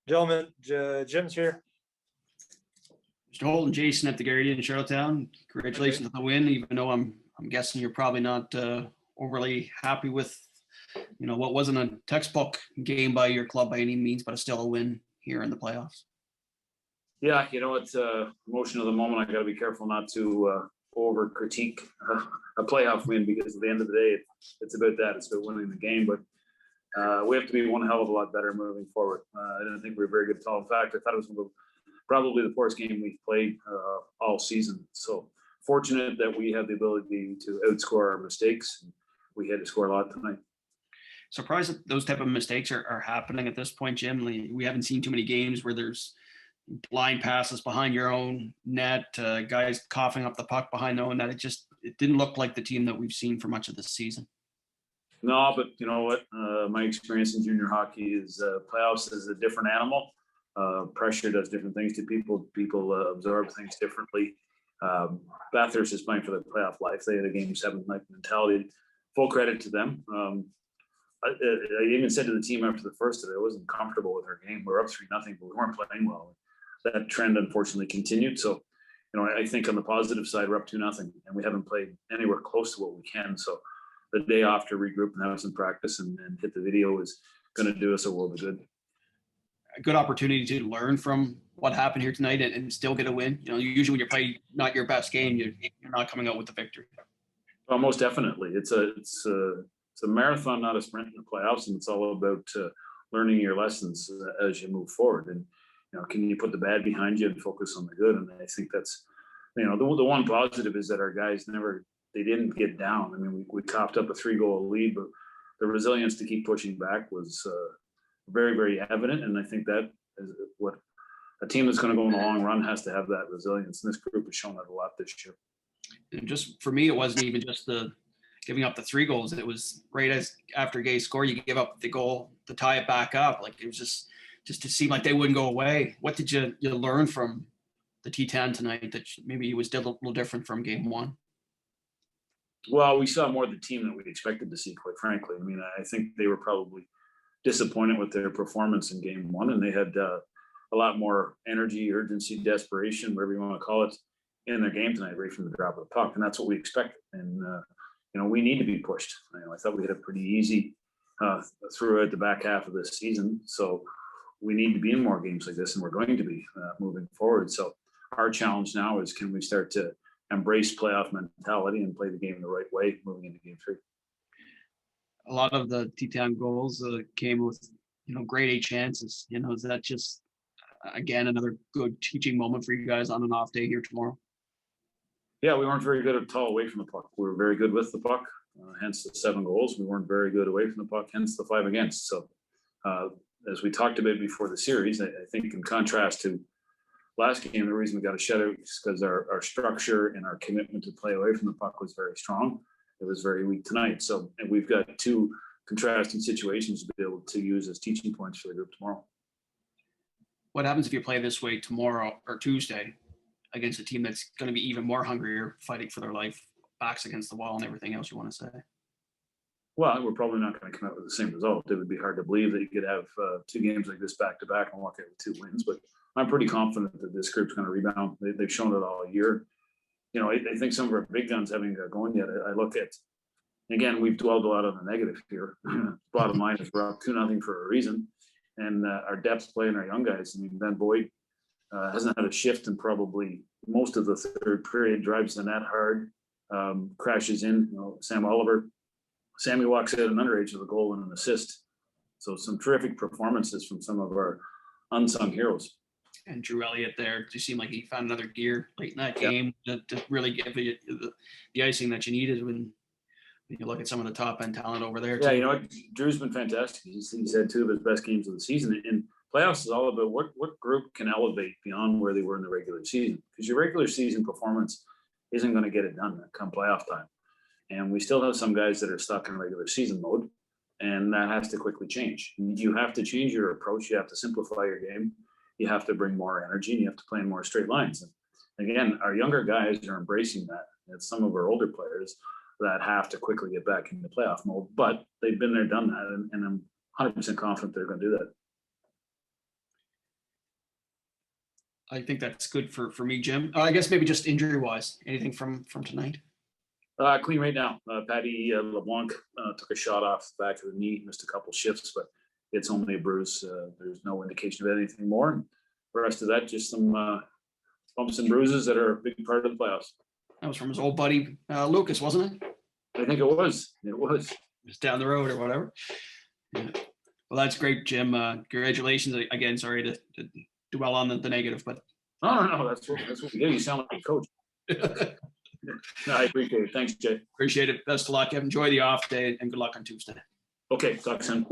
Gentlemen, Jim's here. Mr. Hulton, Jason at the Acadie in Charlottetown. Congratulations on the win, even though I'm guessing you're probably not overly happy with, what wasn't a textbook game by your club by any means, but it's still a win here in the playoffs. Yeah, it's a emotion of the moment. I got to be careful not to over critique a playoff win, because at the end of the day, it's about that. It's about winning the game, but we have to be one hell of a lot better moving forward. I didn't think we were very good at all. In fact, I thought it was probably the poorest game we've played all season. So fortunate that we had the ability to outscore our mistakes. We had to score a lot tonight. Surprised that those type of mistakes are happening at this point, Jim. We haven't seen too many games where there's blind passes behind your own net, guys coughing up the puck behind their own net. It didn't look like the team that we've seen for much of this season. No, but you know what? My experience in junior hockey is playoffs is a different animal. Pressure does different things to people. People absorb things differently. Bathurst is playing for the playoff life. They had a game 7 night mentality. Full credit to them. I even said to the team after the first that I wasn't comfortable with our game. We're up 3-0, but we weren't playing well. That trend unfortunately continued. So, I think on the positive side, we're up 2-0, and we haven't played anywhere close to what we can. So the day off to regroup and have some practice and hit the video is going to do us a world of good. A good opportunity to learn from what happened here tonight and still get a win. Usually when you play not your best game, you're not coming out with the victory. Well, most definitely. It's a marathon, not a sprint in the playoffs, and it's all about learning your lessons as you move forward. And can you put the bad behind you and focus on the good? And I think that's the one positive is that our guys they didn't get down. I mean, we copped up a 3-goal lead, but the resilience to keep pushing back was very, very evident. And I think that is what a team that's going to go in the long run has to have, that resilience. And this group has shown that a lot this year. And just for me, it wasn't even just the giving up the 3 goals. It was right as after Gay scored, you give up the goal to tie it back up. Like it was just to seem like they wouldn't go away. What did you learn from the T10 tonight that maybe was a little different from game 1? Well, we saw more of the team than we expected to see, quite frankly. I mean, I think they were probably disappointed with their performance in game 1, and they had a lot more energy, urgency, desperation, whatever you want to call it, in their game tonight, right from the drop of the puck. And that's what we expected. And, we need to be pushed. I thought we had a pretty easy throughout the back half of this season. So we need to be in more games like this, and we're going to be moving forward. So our challenge now is, can we start to embrace playoff mentality and play the game the right way moving into game 3? A lot of the T10 goals came with, grade A chances. Is that just, again, another good teaching moment for you guys on an off day here tomorrow? Yeah, we weren't very good at all away from the puck. We were very good with the puck, hence the 7 goals. We weren't very good away from the puck, hence the 5 against. So as we talked about before the series, I think in contrast to last game, the reason we got a shutout is because our structure and our commitment to play away from the puck was very strong. It was very weak tonight. So, and we've got 2 contrasting situations to be able to use as teaching points for the group tomorrow. What happens if you play this way tomorrow or Tuesday against a team that's going to be even more hungrier, fighting for their life, backs against the wall and everything else you want to say? Well, we're probably not going to come out with the same result. It would be hard to believe that you could have 2 games like this back to back and walk out with 2 wins, but I'm pretty confident that this group's going to rebound. They've shown it all year. I think some of our big guns haven't got going yet. I look at, again, we've dwelled a lot on the negative here. Bottom line is we're up 2-0 for a reason. And our depth play and our young guys. I mean, Ben Boyd hasn't had a shift in probably most of the third period, drives the net hard, crashes in. Sam Oliver, Sammy walks out an underage with a goal and an assist. So some terrific performances from some of our unsung heroes. And Drew Elliott there, you seem like he found another gear late in that game to really give you the icing that you needed when you look at some of the top end talent over there. Yeah, what? Drew's been fantastic. He's had 2 of his best games of the season. And playoffs is all about what group can elevate beyond where they were in the regular season. Because your regular season performance isn't going to get it done come playoff time. And we still have some guys that are stuck in regular season mode, and that has to quickly change. You have to change your approach. You have to simplify your game. You have to bring more energy, and you have to play in more straight lines. And again, our younger guys are embracing that. It's some of our older players that have to quickly get back into playoff mode, but they've been there, done that, and I'm 100% confident they're going to do that. I think that's good for me, Jim. I guess maybe just injury wise, anything from tonight? Clean right now. Patty LeBlanc took a shot off the back of the knee, missed a couple shifts, but it's only a bruise. There's no indication of anything more. And the rest of that, just some bumps and bruises that are a big part of the playoffs. That was from his old buddy Lucas, wasn't it? I think it was. It was. Just down the road or whatever. Yeah. Well, that's great, Jim. Congratulations again. Sorry to dwell on the negative, but No. That's what we get. You sound like a coach. No, I appreciate it. Thanks, Jay. appreciate it. Best of luck. Enjoy the off day and good luck on Tuesday. Okay, talk soon.